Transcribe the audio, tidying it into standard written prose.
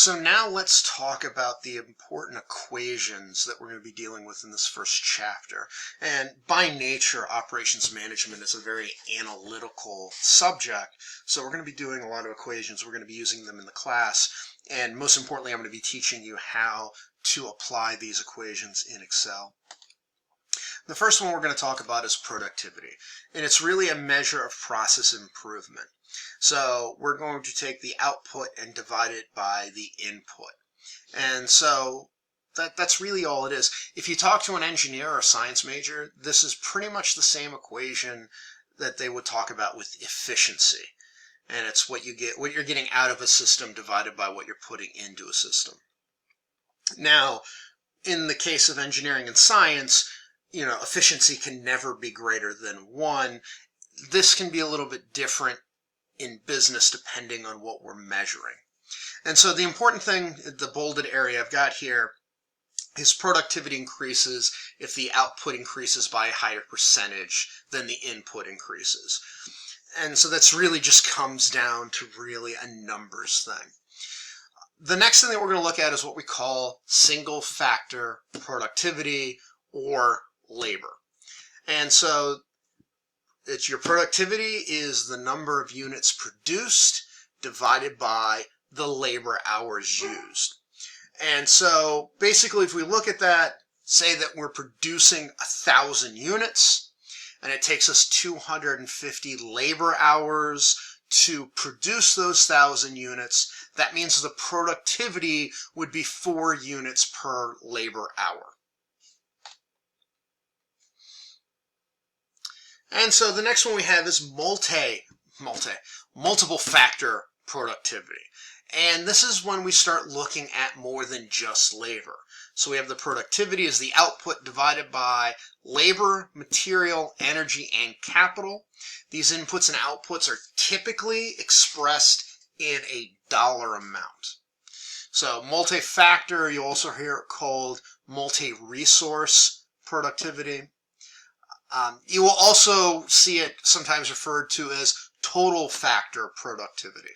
So now let's talk about the important equations that we're going to be dealing with in this first chapter. And by nature, operations management is a very analytical subject. So we're going to be doing a lot of equations. We're going to be using them in the class. And most importantly, I'm going to be teaching you how to apply these equations in Excel. The first one we're going to talk about is productivity, and it's really a measure of process improvement. So we're going to take the output and divide it by the input. And so that's really all it is. If you talk to an engineer or a science major, this is pretty much the same equation that they would talk about with efficiency. And it's what you're getting out of a system divided by what you're putting into a system. Now, in the case of engineering and science, efficiency can never be greater than 1. This can be a little bit different in business depending on what we're measuring. And so the important thing, the bolded area I've got here, is productivity increases if the output increases by a higher percentage than the input increases. And so that's really just comes down to really a numbers thing. The next thing that we're going to look at is what we call single factor productivity or labor. And so it's your productivity is the number of units produced divided by the labor hours used. And so basically if we look at that, say that we're producing 1,000 units and it takes us 250 labor hours to produce those 1,000 units, that means the productivity would be 4 units per labor hour. And so the next one we have is multiple factor productivity. And this is when we start looking at more than just labor. So we have the productivity as the output divided by labor, material, energy, and capital. These inputs and outputs are typically expressed in a dollar amount. So multi-factor, you also hear it called multi-resource productivity. You will also see it sometimes referred to as total factor productivity.